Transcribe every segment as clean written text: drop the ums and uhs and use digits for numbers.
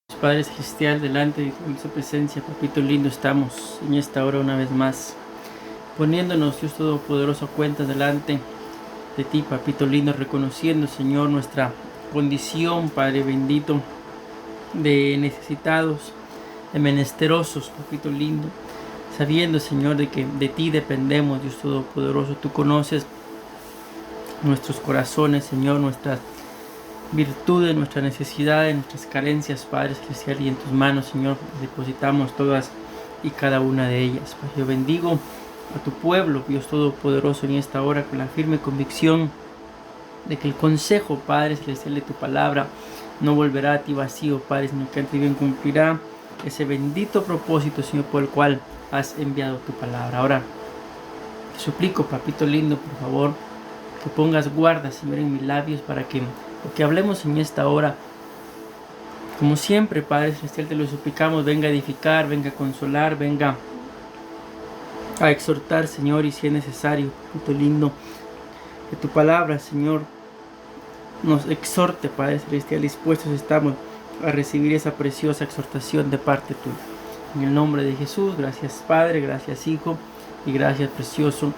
Padre Celestial, delante de tu dulce presencia, papito lindo, estamos en esta hora una vez más, poniéndonos, Dios Todopoderoso, a cuenta delante de ti, papito lindo, reconociendo, Señor, nuestra condición, Padre bendito, de necesitados, de menesterosos, papito lindo, sabiendo, Señor, de que de ti dependemos, Dios Todopoderoso. Tú conoces nuestros corazones, Señor, nuestras virtudes, nuestras necesidades, nuestras carencias, Padre Celestial, y en tus manos, Señor, depositamos todas y cada una de ellas. Padre, yo bendigo a tu pueblo, Dios Todopoderoso, en esta hora con la firme convicción de que el consejo, Padre Celestial, de tu palabra no volverá a ti vacío, Padre, sino que ante bien cumplirá ese bendito propósito, Señor, por el cual has enviado tu palabra. Ahora te suplico, papito lindo, por favor, que pongas guarda, Señor, en mis labios para que lo que hablemos en esta hora, como siempre, Padre Celestial, te lo suplicamos, venga a edificar, venga a consolar, venga a exhortar, Señor, y si es necesario, papito lindo, que tu palabra, Señor, nos exhorte, Padre Celestial. Dispuestos estamos a recibir esa preciosa exhortación de parte tuya. En el nombre de Jesús, gracias Padre, gracias Hijo y gracias precioso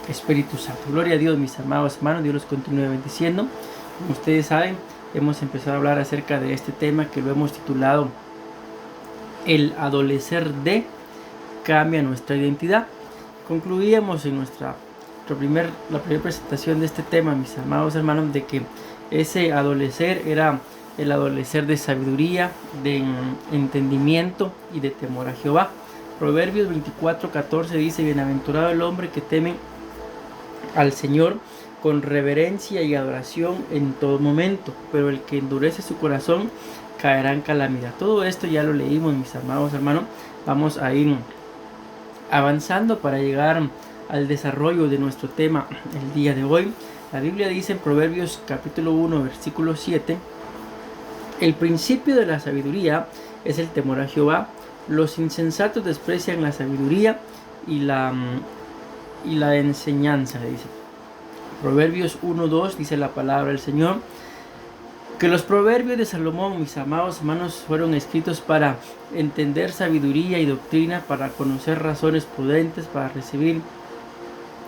Espíritu Santo. Gloria a Dios, mis amados hermanos. Dios los continúe bendiciendo. Como ustedes saben, hemos empezado a hablar acerca de este tema que lo hemos titulado El adolecer de cambia nuestra identidad. Concluíamos en la primera presentación de este tema, mis amados hermanos, de que ese adolecer era el adolecer de sabiduría, de entendimiento y de temor a Jehová. Proverbios 24:14 dice: bienaventurado el hombre que teme al Señor con reverencia y adoración en todo momento, pero el que endurece su corazón caerá en calamidad. Todo esto ya lo leímos, mis amados hermanos. Vamos a ir avanzando para llegar al desarrollo de nuestro tema el día de hoy. La Biblia dice en Proverbios capítulo 1, versículo 7: el principio de la sabiduría es el temor a Jehová. Los insensatos desprecian la sabiduría y la enseñanza, dice. Proverbios 1:2 dice la palabra del Señor que los proverbios de Salomón, mis amados hermanos, fueron escritos para entender sabiduría y doctrina, para conocer razones prudentes, para recibir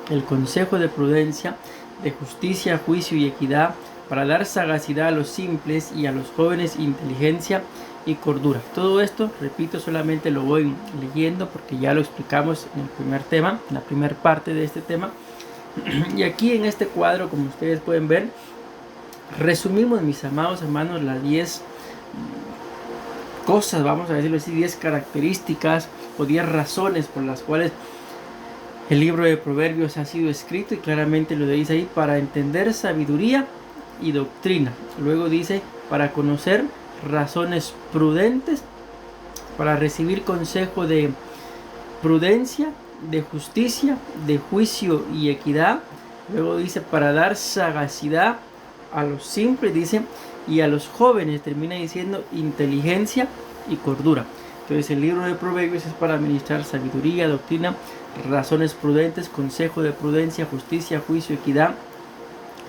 el consejo de prudencia, de justicia, juicio y equidad, para dar sagacidad a los simples y a los jóvenes inteligencia y cordura. Todo esto, repito, solamente lo voy leyendo porque ya lo explicamos en el primer tema, en la primera parte de este tema. Y aquí en este cuadro, como ustedes pueden ver, resumimos, mis amados hermanos, las 10 cosas, vamos a decirlo así, 10 características o 10 razones por las cuales el libro de Proverbios ha sido escrito, y claramente lo dice ahí: para entender sabiduría y doctrina. Luego dice: para conocer razones prudentes, para recibir consejo de prudencia, de justicia, de juicio y equidad. Luego dice: para dar sagacidad a los simples, dice, y a los jóvenes, termina diciendo, inteligencia y cordura. Entonces el libro de Proverbios es para administrar sabiduría, doctrina, razones prudentes, consejo de prudencia, justicia, juicio, equidad,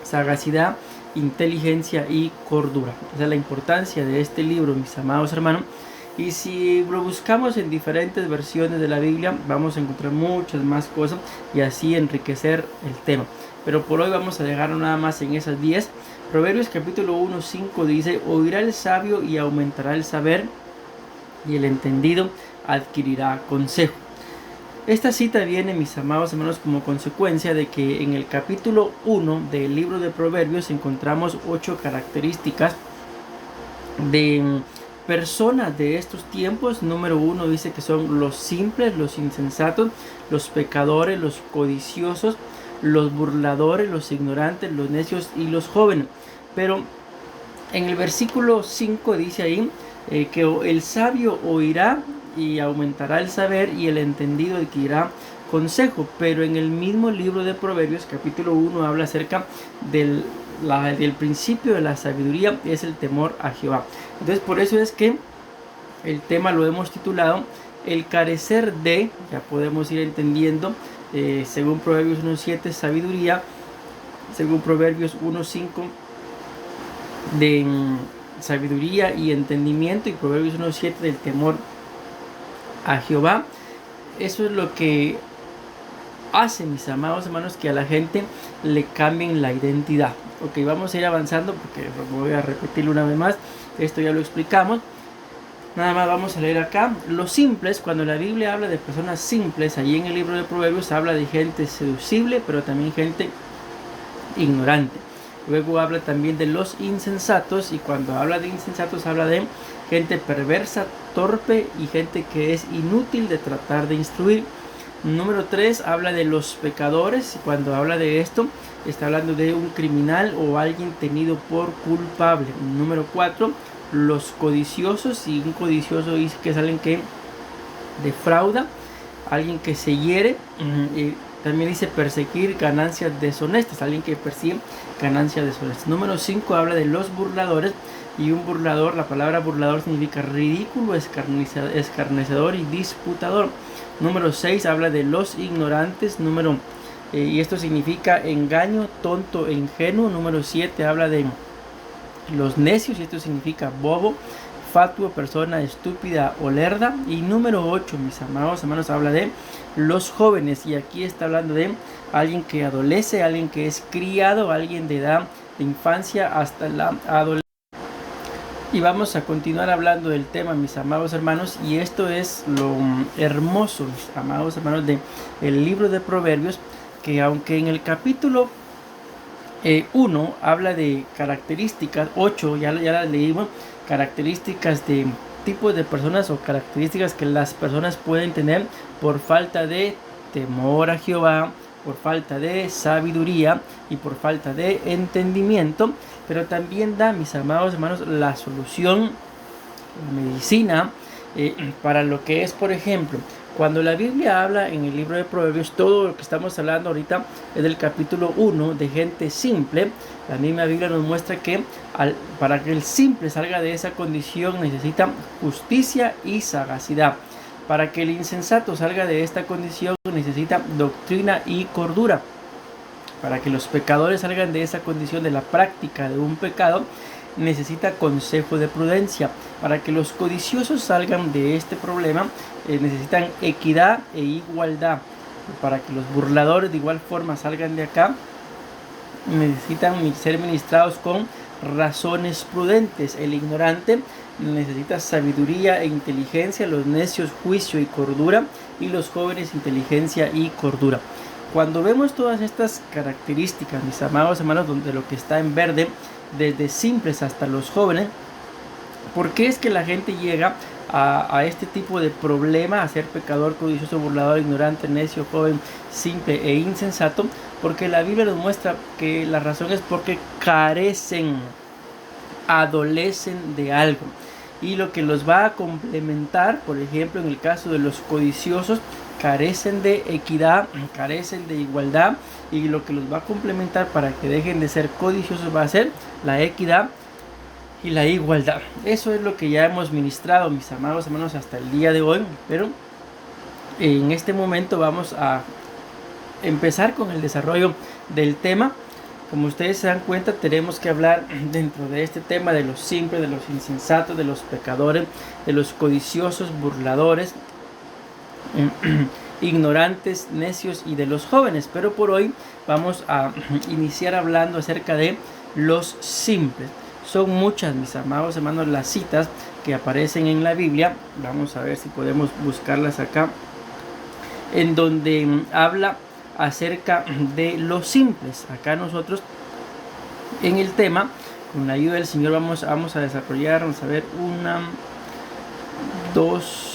sagacidad, inteligencia y cordura. Esa es la importancia de este libro, mis amados hermanos. Y si lo buscamos en diferentes versiones de la Biblia, vamos a encontrar muchas más cosas y así enriquecer el tema. Pero por hoy vamos a dejarlo nada más en esas 10. Proverbios capítulo 1:5 dice: oirá el sabio y aumentará el saber, y el entendido adquirirá consejo. Esta cita viene, mis amados hermanos, como consecuencia de que en el capítulo 1 del libro de Proverbios encontramos 8 características de personas de estos tiempos. Número 1 dice que son los simples, los insensatos, los pecadores, los codiciosos, los burladores, los ignorantes, los necios y los jóvenes. Pero en el versículo 5 dice ahí que el sabio oirá y aumentará el saber, y el entendido adquirirá consejo. Pero en el mismo libro de Proverbios capítulo 1 habla acerca del principio de la sabiduría, es el temor a Jehová. Entonces por eso es que el tema lo hemos titulado el carecer de, ya podemos ir entendiendo, según Proverbios 1:7, sabiduría, según Proverbios 1:5, de sabiduría y entendimiento, y Proverbios 1:7 del temor a Jehová. Eso es lo que hace, mis amados hermanos, que a la gente le cambien la identidad. Ok, vamos a ir avanzando porque voy a repetirlo una vez más. Esto ya lo explicamos. Nada más vamos a leer acá. Los simples, cuando la Biblia habla de personas simples, allí en el libro de Proverbios habla de gente seducible, pero también gente ignorante. Luego habla también de los insensatos, y cuando habla de insensatos habla de gente perversa, torpe y gente que es inútil de tratar de instruir. Número 3 habla de los pecadores, y cuando habla de esto está hablando de un criminal o alguien tenido por culpable. Número 4, los codiciosos, y un codicioso dice que es alguien que defrauda, alguien que se hiere. También dice perseguir ganancias deshonestas, alguien que persigue ganancias deshonestas. Número 5 habla de los burladores, y un burlador, la palabra burlador significa ridículo, escarnecedor y disputador. Número 6 habla de los ignorantes, y esto significa engaño, tonto e ingenuo. Número 7 habla de los necios, y esto significa bobo, fatuo, persona estúpida o lerda. Y número 8, mis amados hermanos, habla de los jóvenes, y aquí está hablando de alguien que adolece, alguien que es criado, alguien de edad de infancia hasta la adolescencia. Y vamos a continuar hablando del tema, mis amados hermanos, y esto es lo hermoso, mis amados hermanos, del libro de Proverbios, que aunque en el capítulo 1 habla de características, 8 ya las leímos, características de tipos de personas o características que las personas pueden tener por falta de temor a Jehová, por falta de sabiduría y por falta de entendimiento. Pero también da, mis amados hermanos, la solución, la medicina para lo que es, por ejemplo, cuando la Biblia habla en el libro de Proverbios, todo lo que estamos hablando ahorita es del capítulo 1 de gente simple. La misma Biblia nos muestra que para que el simple salga de esa condición necesita justicia y sagacidad. Para que el insensato salga de esta condición necesita doctrina y cordura. Para que los pecadores salgan de esa condición de la práctica de un pecado, necesita consejo de prudencia. Para que los codiciosos salgan de este problema, necesitan equidad e igualdad. Para que los burladores de igual forma salgan de acá, necesitan ser ministrados con razones prudentes. El ignorante necesita sabiduría e inteligencia, los necios juicio y cordura, y los jóvenes inteligencia y cordura. Cuando vemos todas estas características, mis amados hermanos, donde lo que está en verde, desde simples hasta los jóvenes, ¿por qué es que la gente llega a este tipo de problema, a ser pecador, codicioso, burlador, ignorante, necio, joven, simple e insensato? Porque la Biblia nos muestra que la razón es porque carecen, adolecen de algo. Y lo que los va a complementar, por ejemplo, en el caso de los codiciosos, carecen de equidad, carecen de igualdad, y lo que los va a complementar para que dejen de ser codiciosos va a ser la equidad y la igualdad. Eso es lo que ya hemos ministrado, mis amados hermanos, hasta el día de hoy, pero en este momento vamos a empezar con el desarrollo del tema. Como ustedes se dan cuenta, tenemos que hablar dentro de este tema de los simples, de los insensatos, de los pecadores, de los codiciosos, burladores, ignorantes, necios y de los jóvenes. Pero por hoy vamos a iniciar hablando acerca de los simples. Son muchas, mis amados hermanos, las citas que aparecen en la Biblia. Vamos a ver si podemos buscarlas acá, en donde habla acerca de los simples. Acá nosotros en el tema, con la ayuda del Señor, vamos a desarrollar, vamos a ver 1, 2,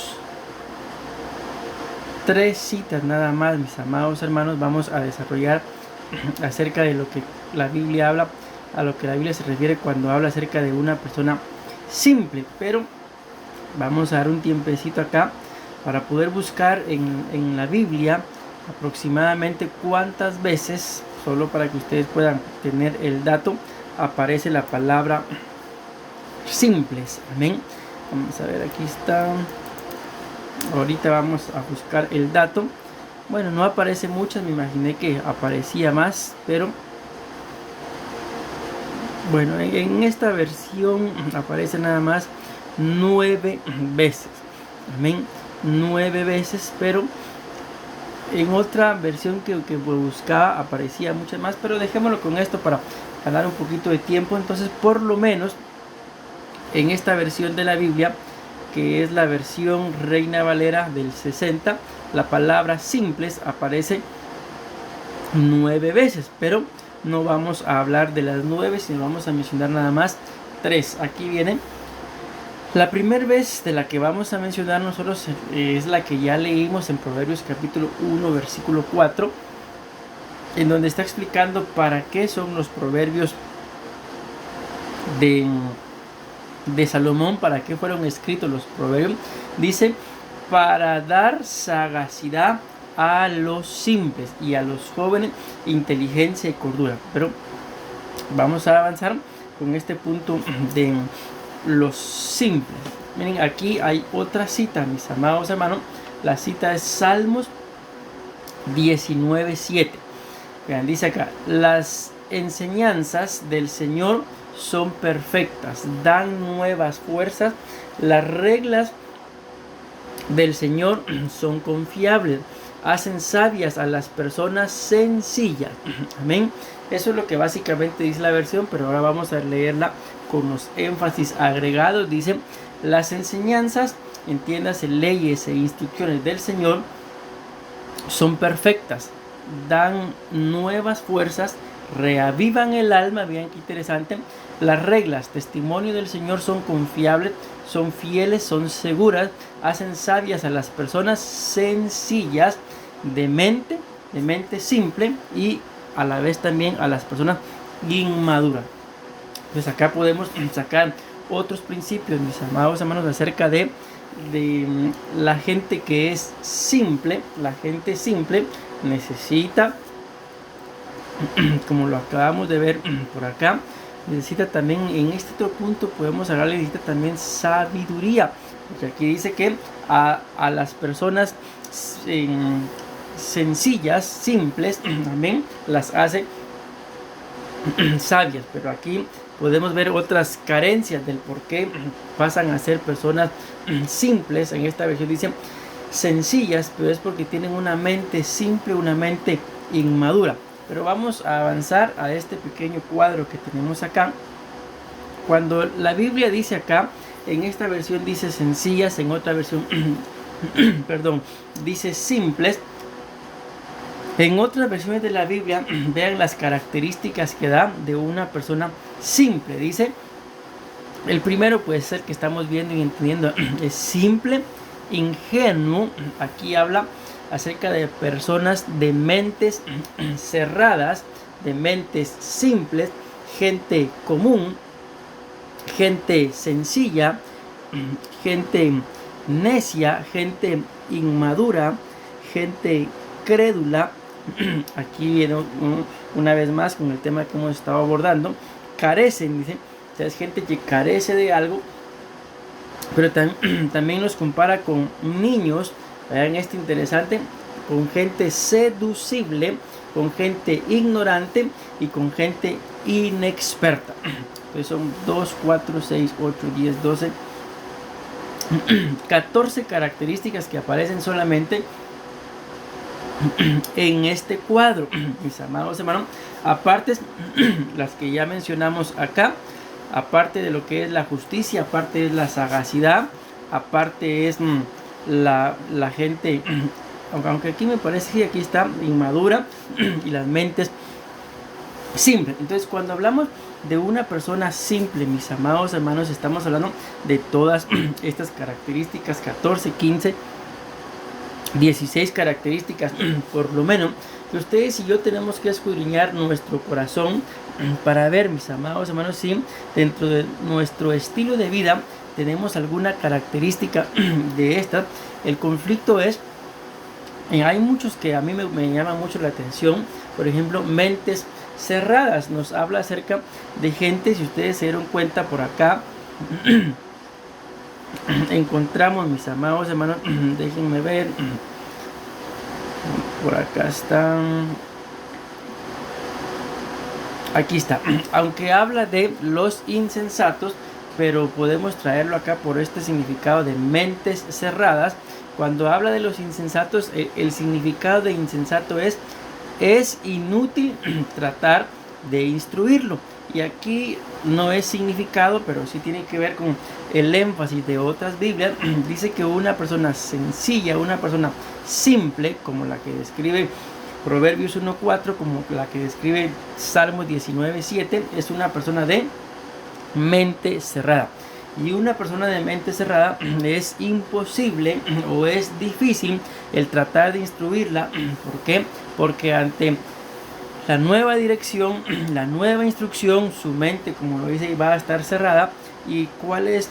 3 citas nada más, mis amados hermanos. Vamos a desarrollar acerca de lo que la Biblia habla, a lo que la Biblia se refiere cuando habla acerca de una persona simple. Pero vamos a dar un tiempecito acá para poder buscar en la Biblia aproximadamente cuántas veces, solo para que ustedes puedan tener el dato, aparece la palabra simples. Amén. Vamos a ver, aquí está. Ahorita vamos a buscar el dato. Bueno, no aparece muchas, me imaginé que aparecía más, pero Bueno, en esta versión aparece nada más 9 veces. Amén. 9 veces, pero en otra versión que buscaba aparecía muchas más, pero dejémoslo con esto para ganar un poquito de tiempo. Entonces, por lo menos en esta versión de la Biblia, que es la versión Reina Valera del 60, la palabra simples aparece 9 veces, pero no vamos a hablar de las 9, sino vamos a mencionar nada más 3. Aquí viene. La primera vez de la que vamos a mencionar nosotros es la que ya leímos en Proverbios capítulo 1, versículo 4, en donde está explicando para qué son los proverbios de Salomón, para qué fueron escritos los proverbios. Dice, para dar sagacidad a los simples y a los jóvenes inteligencia y cordura. Pero vamos a avanzar con este punto de los simples. Miren, aquí hay otra cita, mis amados hermanos. La cita es Salmos 19:7. Vean, dice acá, las enseñanzas del Señor son perfectas, dan nuevas fuerzas, las reglas del Señor son confiables, hacen sabias a las personas sencillas. Amén. Eso es lo que básicamente dice la versión, pero ahora vamos a leerla con los énfasis agregados. Dice, las enseñanzas, entiéndase, leyes e instrucciones del Señor son perfectas, dan nuevas fuerzas, reavivan el alma. Vean qué interesante. Las reglas, testimonio del Señor son confiables, son fieles, son seguras, hacen sabias a las personas sencillas, de mente simple, y a la vez también a las personas inmaduras. Entonces acá podemos sacar otros principios, mis amados hermanos, acerca de la gente que es simple. La gente simple necesita, como lo acabamos de ver por acá, necesita también, en este otro punto podemos hablarle, necesita también sabiduría, porque aquí dice que a las personas sencillas, simples, amén, las hace sabias. Pero aquí podemos ver otras carencias del por qué pasan a ser personas simples. En esta versión dice sencillas, pero es porque tienen una mente simple, una mente inmadura. Pero vamos a avanzar a este pequeño cuadro que tenemos acá. Cuando la Biblia dice acá, en esta versión dice sencillas, en otra versión perdón, dice simples. En otras versiones de la Biblia, vean las características que da de una persona simple. Dice, el primero puede ser que estamos viendo y entendiendo, es simple, ingenuo. Aquí habla acerca de personas de mentes cerradas, de mentes simples, gente común, gente sencilla, gente necia, gente inmadura, gente crédula. Aquí viene una vez más con el tema que hemos estado abordando. Carecen, dice, o sea, es gente que carece de algo. Pero también nos compara con niños. Vean esto interesante, con gente seducible, con gente ignorante y con gente inexperta. Entonces son 2, 4, 6, 8, 10, 12, 14 características que aparecen solamente en este cuadro, mis amados hermanos. Aparte las que ya mencionamos acá, aparte de lo que es la justicia, aparte es la sagacidad, aparte es la gente, aunque aquí me parece que aquí está inmadura, y las mentes simples. Entonces cuando hablamos de una persona simple, mis amados hermanos, estamos hablando de todas estas características, 14, 15, 16 características por lo menos, que ustedes y yo tenemos que escudriñar nuestro corazón para ver, mis amados hermanos, si dentro de nuestro estilo de vida tenemos alguna característica de esta. El conflicto es, hay muchos que a mí me llaman mucho la atención. Por ejemplo, mentes cerradas. Nos habla acerca de gente, si ustedes se dieron cuenta por acá, encontramos, mis amados hermanos, déjenme ver, por acá están, Aquí está. Aunque habla de los insensatos, pero podemos traerlo acá por este significado de mentes cerradas. Cuando habla de los insensatos, el significado de insensato es inútil tratar de instruirlo. Y aquí no es significado, pero sí tiene que ver con el énfasis de otras Biblias. Dice que una persona sencilla, una persona simple, como la que describe Proverbios 1:4, como la que describe Salmos 19:7, es una persona de mente cerrada. Y una persona de mente cerrada es imposible o es difícil el tratar de instruirla. ¿Por qué? Porque ante la nueva dirección, la nueva instrucción, su mente, como lo dice, va a estar cerrada. ¿Y cuáles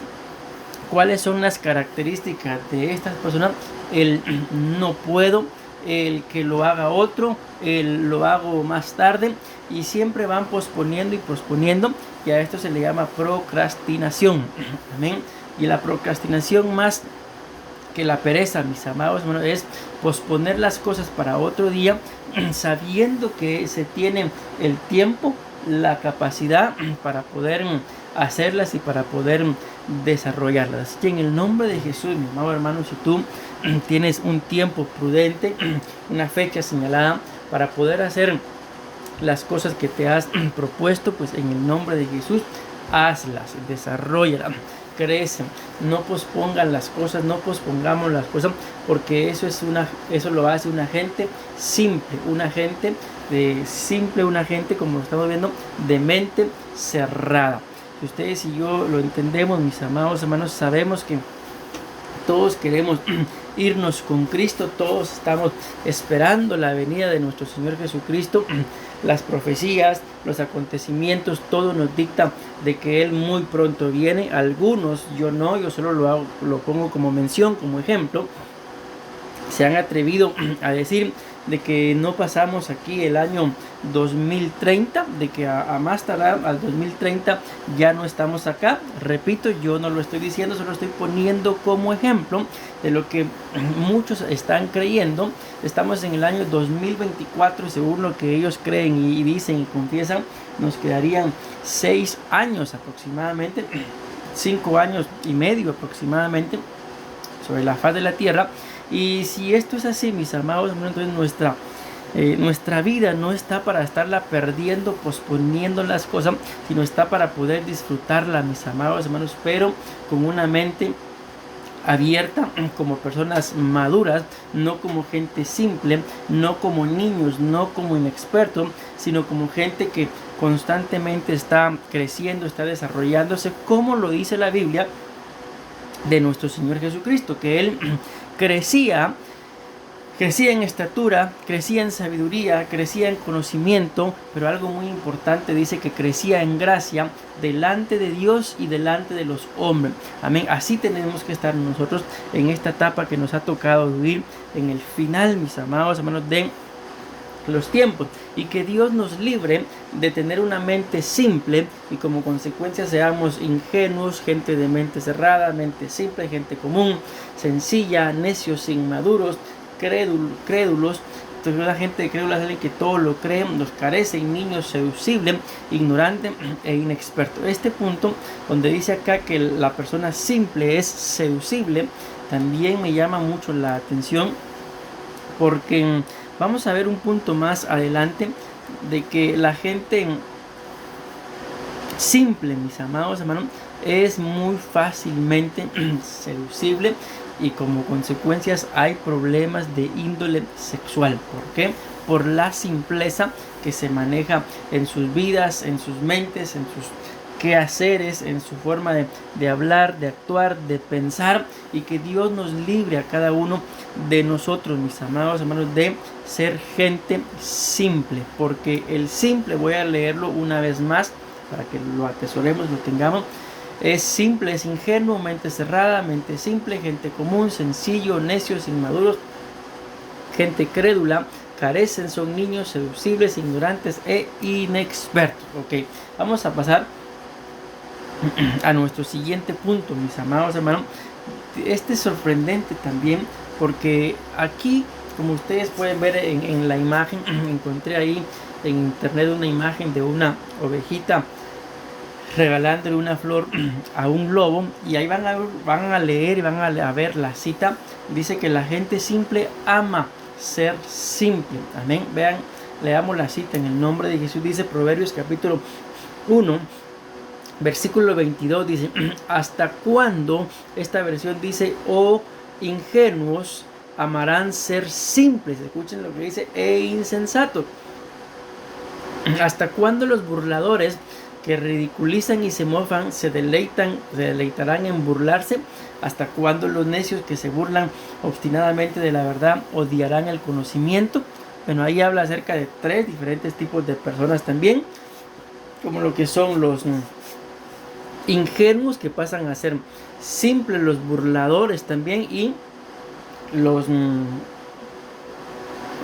son las características de estas personas? El no puedo, el que lo haga otro, el lo hago más tarde, y siempre van posponiendo y posponiendo, y a esto se le llama procrastinación. Amén. Y la procrastinación, más que la pereza, mis amados hermanos, es posponer las cosas para otro día, sabiendo que se tiene el tiempo, la capacidad para poder hacerlas y para poder desarrollarlas. Así que en el nombre de Jesús, mi amado hermano, si tú tienes un tiempo prudente, una fecha señalada para poder hacer las cosas que te has propuesto, pues en el nombre de Jesús, hazlas, desarrollalas, crecen, no pospongan las cosas, no pospongamos las cosas, porque eso lo hace una gente simple, una gente como lo estamos viendo, de mente cerrada. Si ustedes y yo lo entendemos, mis amados hermanos, sabemos que todos queremos irnos con Cristo, todos estamos esperando la venida de nuestro Señor Jesucristo. Las profecías, los acontecimientos, todo nos dicta de que Él muy pronto viene. Algunos, yo no, yo solo lo pongo como mención, como ejemplo, se han atrevido a decir de que no pasamos aquí el año 2030, de que a más tardar al 2030 ya no estamos acá. Repito, yo no lo estoy diciendo, solo estoy poniendo como ejemplo de lo que muchos están creyendo. Estamos en el año 2024 y según lo que ellos creen y dicen y confiesan, nos quedarían 6 años aproximadamente, 5 años y medio aproximadamente sobre la faz de la tierra. Y si esto es así, mis amados, entonces nuestra vida no está para estarla perdiendo, posponiendo las cosas, sino está para poder disfrutarla, mis amados hermanos, pero con una mente abierta, como personas maduras, no como gente simple, no como niños, no como inexpertos, sino como gente que constantemente está creciendo, está desarrollándose, como lo dice la Biblia de nuestro Señor Jesucristo, que Él crecía en estatura, crecía en sabiduría, crecía en conocimiento, pero algo muy importante dice que crecía en gracia delante de Dios y delante de los hombres. Amén. Así tenemos que estar nosotros en esta etapa que nos ha tocado vivir en el final, mis amados hermanos, de los tiempos, y que Dios nos libre de tener una mente simple y como consecuencia seamos ingenuos, gente de mente cerrada, mente simple, gente común, sencilla, necios, inmaduros, crédulos. Entonces la gente crédula es alguien que todo lo cree, los carece, niños seducibles, ignorante e inexperto. Este punto donde dice acá que la persona simple es seducible, también me llama mucho la atención, porque vamos a ver un punto más adelante de que la gente simple, mis amados hermanos, es muy fácilmente seducible y como consecuencias hay problemas de índole sexual. ¿Por qué? Por la simpleza que se maneja en sus vidas, en sus mentes, en sus quehaceres, en su forma de hablar, de actuar, de pensar, y que Dios nos libre a cada uno de nosotros, mis amados hermanos, de ser gente simple, porque el simple, voy a leerlo una vez más para que lo atesoremos, lo tengamos. Es simple, es ingenuo, mente cerrada, mente simple, gente común, sencillo, necios, inmaduros, gente crédula, carecen, son niños, seducibles, ignorantes e inexpertos. Ok, vamos a pasar a nuestro siguiente punto, mis amados hermanos. Este es sorprendente también, porque aquí, como ustedes pueden ver en la imagen, encontré ahí en internet una imagen de una ovejita regalándole una flor a un lobo, y ahí van a leer y van a ver la cita. Dice que la gente simple ama ser simple. Amén. Vean, leamos la cita en el nombre de Jesús. Dice Proverbios capítulo 1, versículo 22. Dice: ¿hasta cuándo? Esta versión dice: oh ingenuos, amarán ser simples. Escuchen lo que dice: e insensatos. ¿Hasta cuándo los burladores que ridiculizan y se mofan se deleitarán en burlarse? ¿Hasta cuándo los necios que se burlan obstinadamente de la verdad odiarán el conocimiento? Bueno, ahí habla acerca de 3 diferentes tipos de personas también, como lo que son los ingenuos, que pasan a ser simples, los burladores también, y los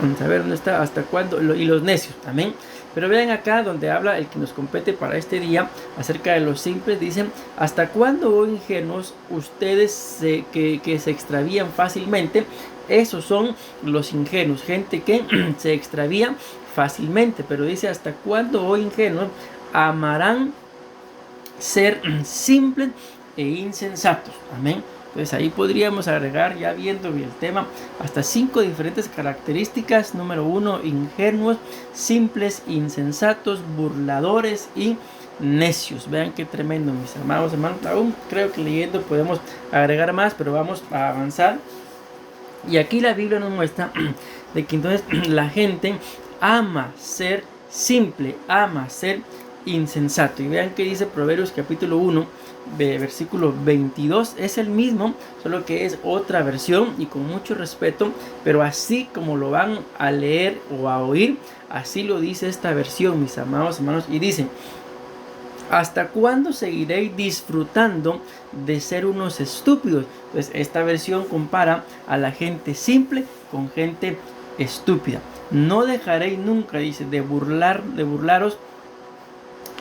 vamos a ver dónde está, hasta cuándo, y los necios también. Pero vean acá donde habla el que nos compete para este día acerca de los simples. Dicen: ¿hasta cuándo, oh ingenuos, ustedes que se extravían fácilmente? Esos son los ingenuos, gente que se extravía fácilmente. Pero dice: ¿hasta cuándo, oh ingenuos, amarán ser simples e insensatos? Amén. Entonces ahí podríamos agregar, ya viendo el tema, hasta 5 diferentes características. Número 1, ingenuos, simples, insensatos, burladores y necios. Vean qué tremendo, mis amados hermanos. Aún creo que leyendo podemos agregar más, pero vamos a avanzar. Y aquí la Biblia nos muestra de que entonces la gente ama ser simple, ama ser insensato. Y vean que dice Proverbios capítulo 1, versículo 22. Es el mismo, solo que es otra versión, y con mucho respeto, pero así como lo van a leer o a oír, así lo dice esta versión, mis amados hermanos. Y dice: ¿hasta cuándo seguiréis disfrutando de ser unos estúpidos? Pues esta versión compara a la gente simple con gente estúpida. No dejaréis nunca, dice, de burlaros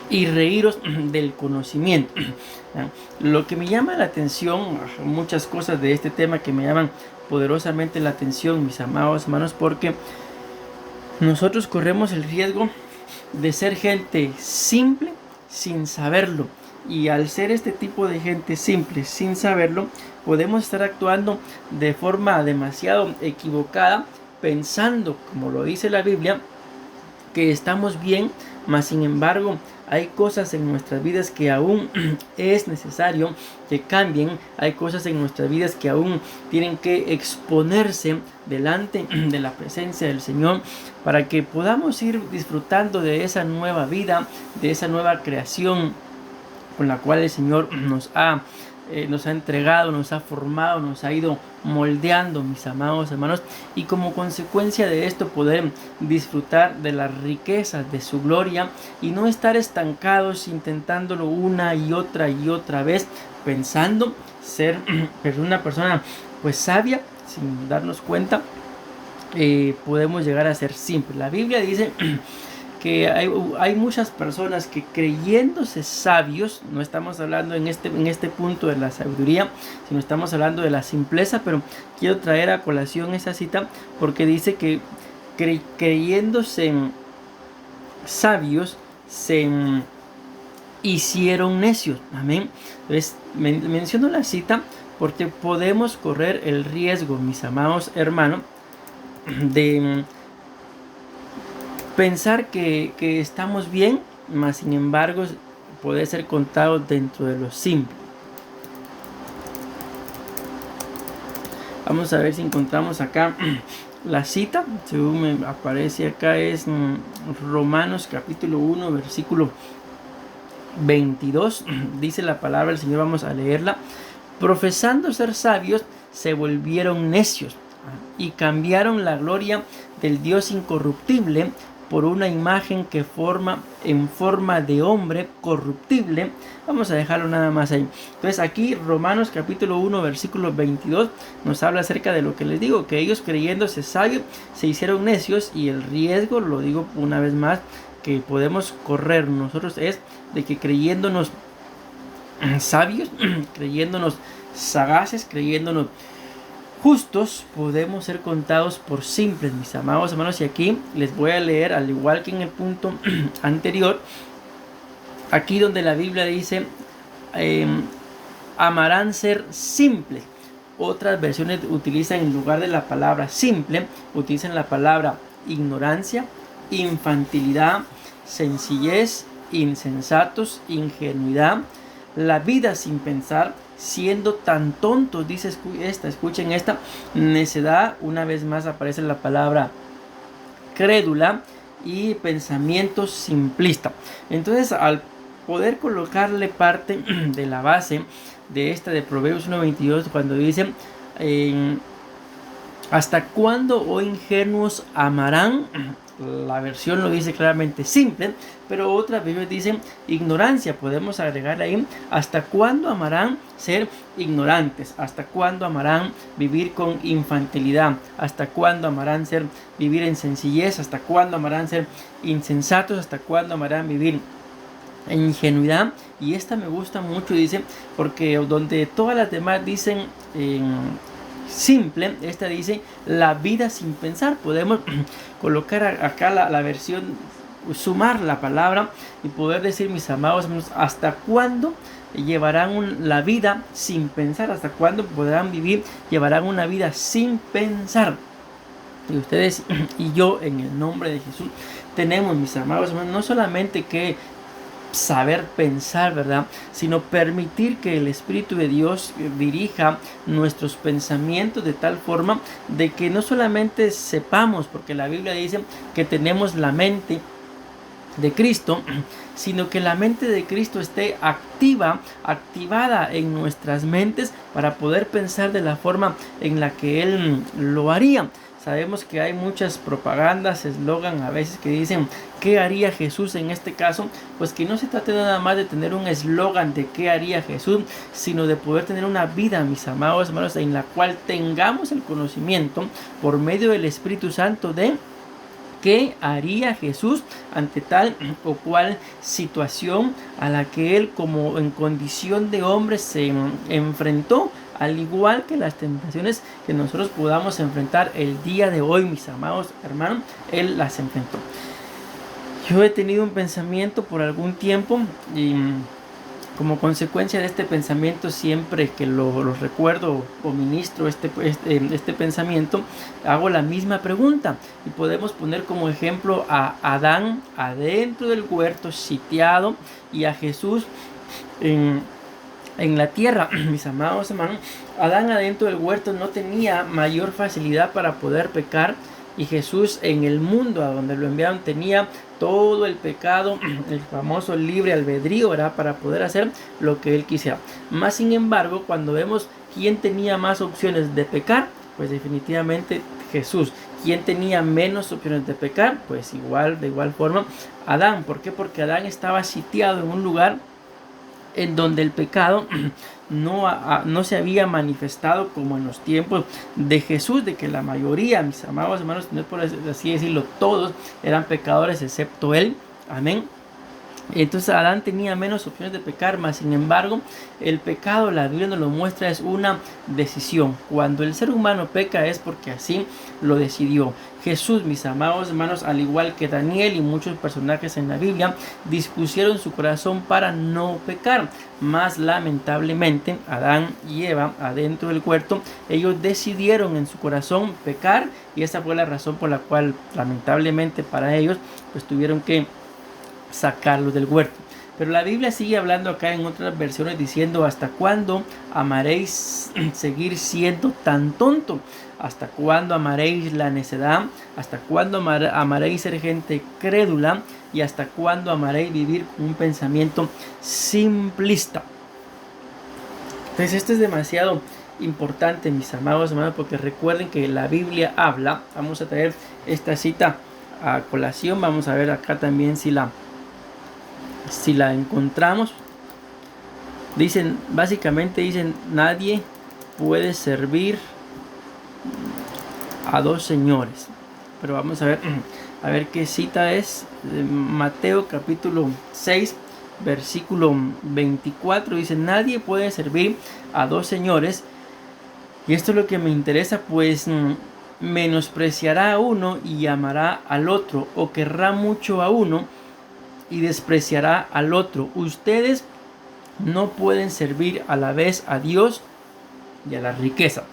y reíros del conocimiento. Lo que me llama la atención, muchas cosas de este tema que me llaman poderosamente la atención, mis amados hermanos, porque nosotros corremos el riesgo de ser gente simple sin saberlo. Y al ser este tipo de gente simple sin saberlo, podemos estar actuando de forma demasiado equivocada, pensando, como lo dice la Biblia, que estamos bien, mas sin embargo hay cosas en nuestras vidas que aún es necesario que cambien. Hay cosas en nuestras vidas que aún tienen que exponerse delante de la presencia del Señor, para que podamos ir disfrutando de esa nueva vida, de esa nueva creación con la cual el Señor nos ha entregado, nos ha formado, nos ha ido moldeando, mis amados hermanos, y como consecuencia de esto poder disfrutar de las riquezas de su gloria y no estar estancados intentándolo una y otra vez, pensando ser una persona pues sabia, sin darnos cuenta. Podemos llegar a ser simples. La Biblia dice que hay muchas personas que, creyéndose sabios, no estamos hablando en este punto de la sabiduría, sino estamos hablando de la simpleza, pero quiero traer a colación esa cita porque dice que creyéndose sabios se hicieron necios. Amén. Entonces menciono la cita porque podemos correr el riesgo, mis amados hermanos, de pensar que estamos bien, mas sin embargo puede ser contado dentro de lo simple. Vamos a ver si encontramos acá la cita. Según me aparece acá es Romanos capítulo 1 versículo 22. Dice la palabra del Señor, vamos a leerla. Profesando ser sabios, se volvieron necios y cambiaron la gloria del Dios incorruptible por una imagen que forma en forma de hombre corruptible. Vamos a dejarlo nada más ahí. Entonces aquí Romanos capítulo 1 versículo 22 nos habla acerca de lo que les digo, que ellos creyéndose sabios se hicieron necios, y el riesgo, lo digo una vez más, que podemos correr nosotros es de que creyéndonos sabios, creyéndonos sagaces, creyéndonos justos podemos ser contados por simples, mis amados hermanos. Y aquí les voy a leer, al igual que en el punto anterior, aquí donde la Biblia dice, amarán ser simples. Otras versiones utilizan, en lugar de la palabra simple, utilizan la palabra ignorancia, infantilidad, sencillez, insensatos, ingenuidad, la vida sin pensar, siendo tan tontos, dice escuchen esta, necedad. Una vez más aparece la palabra crédula y pensamiento simplista. Entonces, al poder colocarle parte de la base de esta de Proverbios 1:22, cuando dice, ¿hasta cuándo, oh ingenuos, amarán? La versión lo dice claramente simple, pero otras veces dicen ignorancia. Podemos agregar ahí, ¿hasta cuándo amarán ser ignorantes? ¿Hasta cuándo amarán vivir con infantilidad? ¿Hasta cuándo amarán vivir en sencillez? ¿Hasta cuándo amarán ser insensatos? ¿Hasta cuándo amarán vivir en ingenuidad? Y esta me gusta mucho, dice, porque donde todas las demás dicen simple, esta dice la vida sin pensar. Podemos colocar acá la versión, sumar la palabra y poder decir, mis amados, ¿hasta cuándo llevarán la vida sin pensar? ¿Hasta cuándo podrán vivir? Llevarán una vida sin pensar. Y ustedes y yo, en el nombre de Jesús, tenemos, mis amados, no solamente que saber pensar, ¿verdad?, sino permitir que el Espíritu de Dios dirija nuestros pensamientos de tal forma de que no solamente sepamos, porque la Biblia dice que tenemos la mente de Cristo, sino que la mente de Cristo esté activada en nuestras mentes para poder pensar de la forma en la que Él lo haría. Sabemos que hay muchas propagandas, eslogan a veces que dicen, ¿qué haría Jesús en este caso? Pues que no se trate nada más de tener un eslogan de qué haría Jesús, sino de poder tener una vida, mis amados hermanos, en la cual tengamos el conocimiento por medio del Espíritu Santo de qué haría Jesús ante tal o cual situación a la que Él, como en condición de hombre, se enfrentó, al igual que las tentaciones que nosotros podamos enfrentar el día de hoy, mis amados hermanos. Él las enfrentó. Yo he tenido un pensamiento por algún tiempo y como consecuencia de este pensamiento, siempre que lo recuerdo o ministro este pensamiento, hago la misma pregunta. Y podemos poner como ejemplo a Adán adentro del huerto sitiado y a Jesús en la tierra. Mis amados hermanos, Adán adentro del huerto no tenía mayor facilidad para poder pecar, y Jesús en el mundo a donde lo enviaron tenía todo el pecado, el famoso libre albedrío, ¿verdad?, para poder hacer lo que él quisiera. Más sin embargo, cuando vemos quién tenía más opciones de pecar, pues definitivamente Jesús. ¿Quién tenía menos opciones de pecar? Pues de igual forma Adán. ¿Por qué? Porque Adán estaba sitiado en un lugar en donde el pecado no se había manifestado como en los tiempos de Jesús, de que la mayoría, mis amados hermanos, no es por así decirlo, todos eran pecadores excepto él. Amén. Entonces Adán tenía menos opciones de pecar, mas sin embargo el pecado, la Biblia nos lo muestra, es una decisión. Cuando el ser humano peca es porque así lo decidió. Jesús, mis amados hermanos, al igual que Daniel y muchos personajes en la Biblia, dispusieron su corazón para no pecar. Mas lamentablemente Adán y Eva adentro del huerto, ellos decidieron en su corazón pecar, y esa fue la razón por la cual lamentablemente para ellos pues tuvieron que sacarlos del huerto. Pero la Biblia sigue hablando acá en otras versiones diciendo, ¿hasta cuándo amaréis seguir siendo tan tonto? ¿Hasta cuándo amaréis la necedad? ¿Hasta cuándo amaréis ser gente crédula? ¿Y hasta cuándo amaréis vivir con un pensamiento simplista? Entonces esto es demasiado importante, mis amados hermanos, porque recuerden que la Biblia habla. Vamos a traer esta cita a colación. Vamos a ver acá también si la encontramos. Básicamente dicen, nadie puede servir a dos señores. Pero vamos a ver qué cita es. Mateo capítulo 6 versículo 24 dice, nadie puede servir a dos señores, Y esto es lo que me interesa, pues menospreciará a uno y amará al otro, o querrá mucho a uno y despreciará al otro. Ustedes no pueden servir a la vez a Dios y a la riqueza.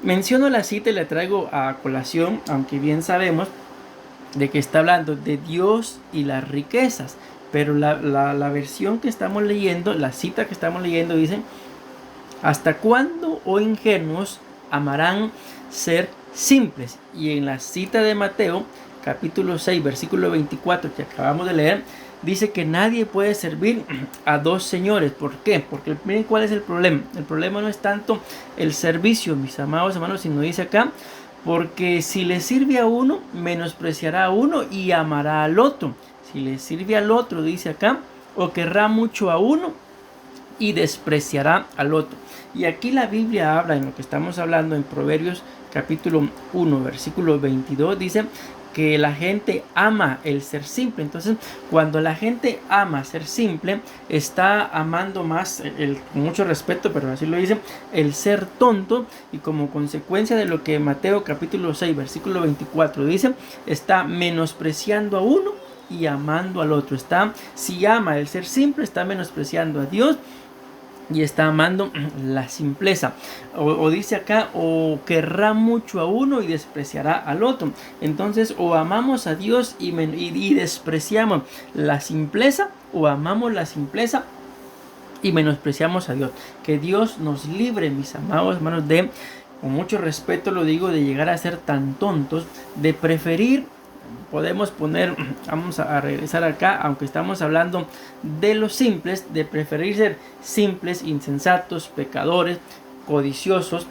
Menciono la cita y la traigo a colación, aunque bien sabemos de que está hablando de Dios y las riquezas. Pero la versión que estamos leyendo, la cita que estamos leyendo dice: ¿hasta cuándo, oh ingenuos, amarán ser simples? Y en la cita de Mateo, capítulo 6, versículo 24, que acabamos de leer, dice que nadie puede servir a dos señores. ¿Por qué? Porque miren cuál es el problema. El problema no es tanto el servicio, mis amados hermanos, sino dice acá: porque si le sirve a uno, menospreciará a uno y amará al otro. Si le sirve al otro, dice acá, o querrá mucho a uno y despreciará al otro. Y aquí la Biblia habla, en lo que estamos hablando en Proverbios capítulo 1, versículo 22, dice que la gente ama el ser simple. Entonces, cuando la gente ama ser simple, está amando más, con mucho respeto, pero así lo dice, el ser tonto. Y como consecuencia de lo que Mateo capítulo 6, versículo 24 dice, está menospreciando a uno y amando al otro. Si ama el ser simple, está menospreciando a Dios y está amando la simpleza. O dice acá: o querrá mucho a uno y despreciará al otro. Entonces, o amamos a Dios y despreciamos la simpleza, o amamos la simpleza y menospreciamos a Dios. Que Dios nos libre, mis amados hermanos, de, con mucho respeto lo digo, de llegar a ser tan tontos, de preferir. Podemos poner, vamos a regresar acá, aunque estamos hablando de los simples, de preferir ser simples, insensatos, pecadores, codiciosos,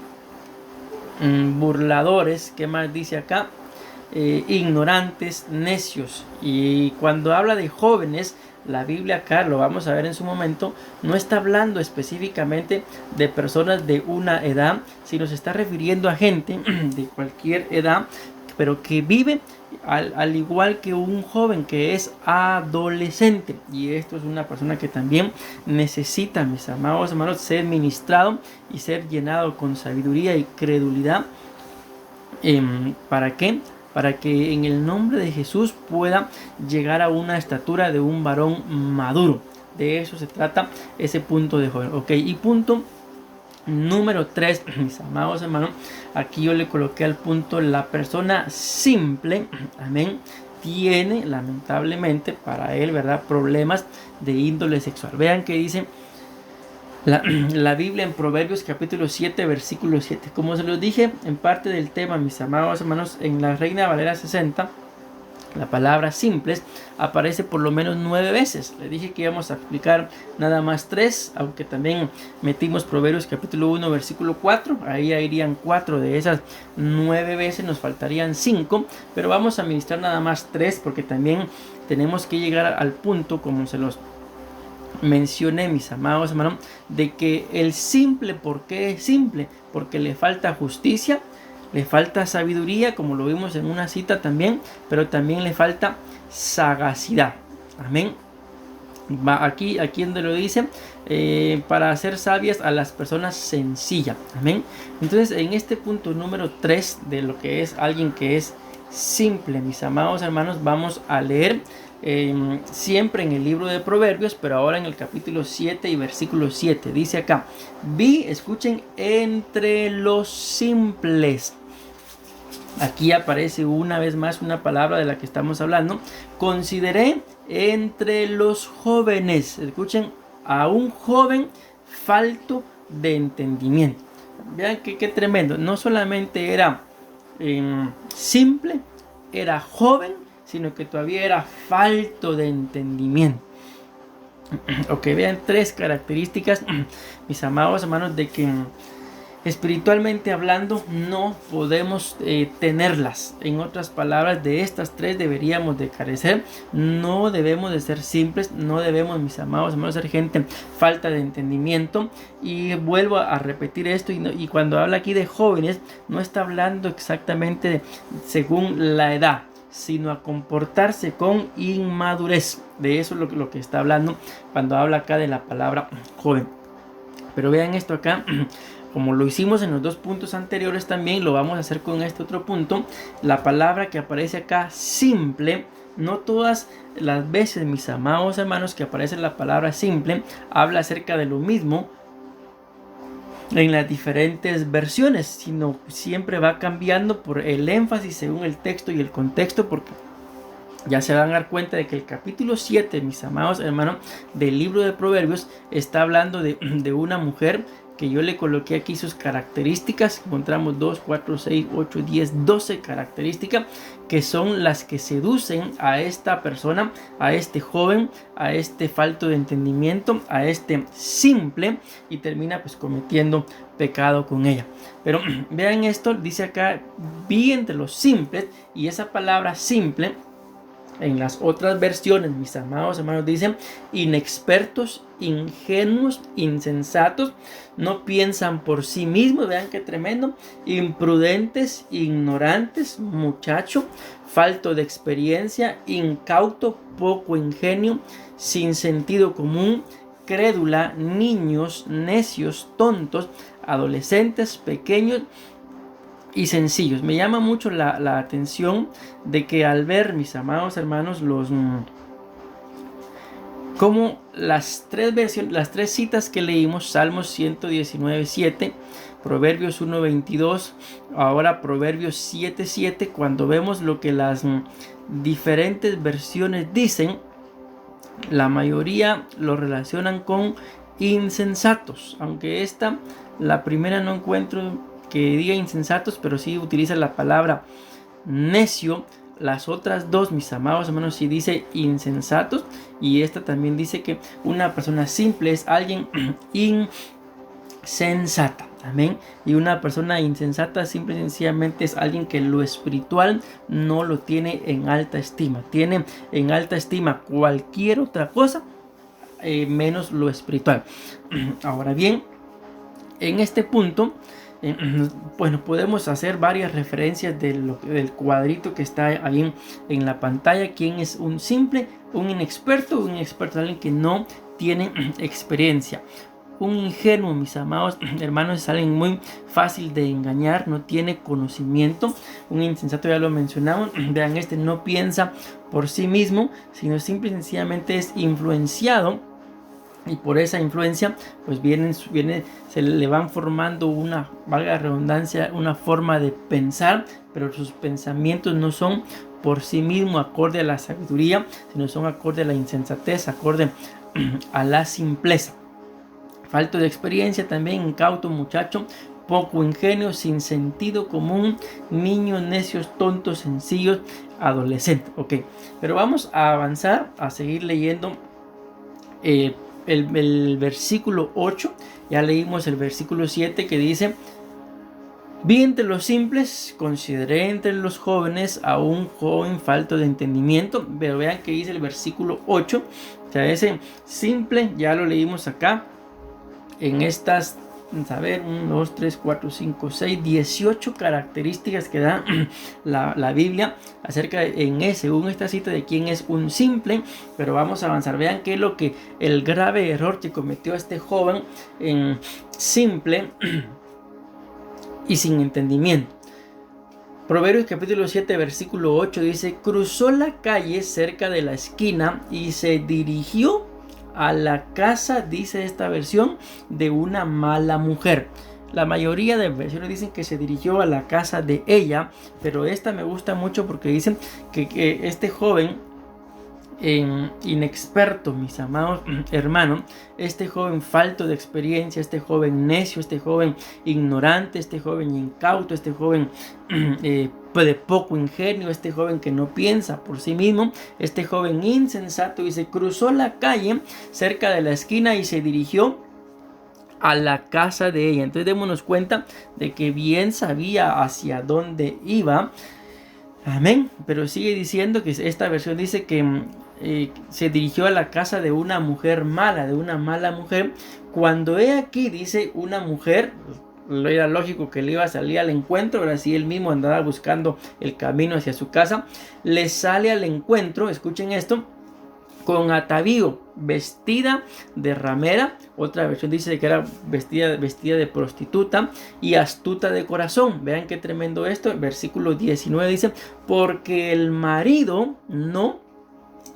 burladores. ¿Qué más dice acá? Ignorantes, necios. Y cuando habla de jóvenes, la Biblia acá, lo vamos a ver en su momento, no está hablando específicamente de personas de una edad, sino se está refiriendo a gente de cualquier edad, pero que vive al igual que un joven que es adolescente. Y esto es una persona que también necesita, mis amados hermanos, ser ministrado y ser llenado con sabiduría y credulidad. ¿Para qué? Para que en el nombre de Jesús pueda llegar a una estatura de un varón maduro. De eso se trata ese punto de joven. Ok, y punto número 3, mis amados hermanos, aquí yo le coloqué al punto: la persona simple, amén, tiene lamentablemente para él, ¿verdad?, problemas de índole sexual. Vean que dice la Biblia en Proverbios capítulo 7, versículo 7. Como se los dije en parte del tema, mis amados hermanos, en la Reina Valera 60, la palabra simples aparece por lo menos 9 veces. Le dije que íbamos a explicar nada más 3, aunque también metimos Proverbios capítulo 1, versículo 4. Ahí irían 4 de esas 9 veces, nos faltarían 5, pero vamos a ministrar nada más 3, porque también tenemos que llegar al punto, como se los mencioné, mis amados hermanos, de que el simple, ¿por qué es simple? Porque le falta justicia, le falta sabiduría, como lo vimos en una cita también, pero también le falta sagacidad. Amén. Va aquí donde lo dice, para hacer sabias a las personas sencillas. Amén. Entonces, en este punto número 3 de lo que es alguien que es simple, mis amados hermanos, vamos a leer siempre en el libro de Proverbios, pero ahora en el capítulo 7 y versículo 7. Dice acá: escuchen, entre los simples. Aquí aparece una vez más una palabra de la que estamos hablando. Consideré entre los jóvenes. Escuchen, a un joven falto de entendimiento. Vean qué tremendo. No solamente era simple, era joven, sino que todavía era falto de entendimiento. Ok, vean 3 características, mis amados hermanos, de que espiritualmente hablando no podemos tenerlas. En otras palabras, de estas 3 deberíamos de carecer. No debemos de ser simples, no debemos, mis amados hermanos, ser gente falta de entendimiento. Y vuelvo a repetir esto, y cuando habla aquí de jóvenes, no está hablando exactamente según la edad, sino a comportarse con inmadurez. De eso es lo que está hablando cuando habla acá de la palabra joven. Pero vean esto acá: como lo hicimos en los 2 puntos anteriores, también lo vamos a hacer con este otro punto. La palabra que aparece acá, simple, no todas las veces, mis amados hermanos, que aparece la palabra simple, habla acerca de lo mismo en las diferentes versiones, sino siempre va cambiando por el énfasis según el texto y el contexto, porque ya se van a dar cuenta de que el capítulo 7, mis amados hermanos, del libro de Proverbios, está hablando de una mujer que yo le coloqué aquí sus características. Encontramos 2, 4, 6, 8, 10, 12 características que son las que seducen a esta persona, a este joven, a este falto de entendimiento, a este simple, y termina pues cometiendo pecado con ella. Pero vean esto, dice acá, vi entre los simples, y esa palabra simple en las otras versiones, mis amados hermanos, dicen inexpertos, ingenuos, insensatos, no piensan por sí mismos, vean qué tremendo, imprudentes, ignorantes, muchacho, falto de experiencia, incauto, poco ingenio, sin sentido común, crédula, niños, necios, tontos, adolescentes, pequeños y sencillos. Me llama mucho la atención de que al ver, mis amados hermanos, como las tres citas que leímos, Salmos 119:7, Proverbios 1:22, ahora Proverbios 7:7, cuando vemos lo que las diferentes versiones dicen, la mayoría lo relacionan con insensatos, aunque la primera no encuentro que diga insensatos, pero sí utiliza la palabra necio. Las otras dos, mis amados hermanos, sí dice insensatos, y esta también dice que una persona simple es alguien insensata. Amén. Y una persona insensata simple y sencillamente es alguien que lo espiritual no lo tiene en alta estima. Tiene en alta estima cualquier otra cosa, menos lo espiritual. Ahora bien, en este punto, bueno, podemos hacer varias referencias del cuadrito que está ahí en la pantalla. ¿Quién es un simple? Un inexperto. Un experto es alguien que no tiene experiencia. Un ingenuo, mis amados hermanos, es alguien muy fácil de engañar, no tiene conocimiento. Un insensato, ya lo mencionamos. Vean, no piensa por sí mismo, sino simple y sencillamente es influenciado, y por esa influencia pues se le van formando valga la redundancia, una forma de pensar, pero sus pensamientos no son por sí mismos acorde a la sabiduría, sino son acorde a la insensatez, acorde a la simpleza. Falto de experiencia también, incauto, muchacho, poco ingenio, sin sentido común, niños, necios, tontos, sencillos, adolescentes. Ok, pero vamos a avanzar, a seguir leyendo el versículo 8. Ya leímos el versículo 7 que dice: vi entre los simples, consideré entre los jóvenes a un joven falto de entendimiento. Pero vean que dice el versículo 8. O sea, ese simple ya lo leímos acá en estas, a ver, 1, 2, 3, 4, 5, 6, 18 características que da la Biblia acerca según esta cita, de quién es un simple. Pero vamos a avanzar. Vean qué es lo que el grave error que cometió este joven en simple y sin entendimiento. Proverbios capítulo 7 versículo 8 dice: cruzó la calle cerca de la esquina y se dirigió a la casa, dice esta versión, de una mala mujer. La mayoría de versiones dicen que se dirigió a la casa de ella, pero esta me gusta mucho porque dicen que este joven inexperto, mis amados hermanos, este joven falto de experiencia, este joven necio, este joven ignorante, este joven incauto, este joven de poco ingenio, este joven que no piensa por sí mismo, este joven insensato, y se cruzó la calle cerca de la esquina y se dirigió a la casa de ella. Entonces démonos cuenta de que bien sabía hacia dónde iba. Amén. Pero sigue diciendo que esta versión dice que se dirigió a la casa de una mujer mala, de una mala mujer. Cuando he aquí, dice, una mujer, era lógico que le iba a salir al encuentro, pero así él mismo andaba buscando el camino hacia su casa. Le sale al encuentro, escuchen esto, con atavío, vestida de ramera. Otra versión dice que era vestida de prostituta y astuta de corazón. Vean qué tremendo esto. Versículo 19 dice, porque el marido no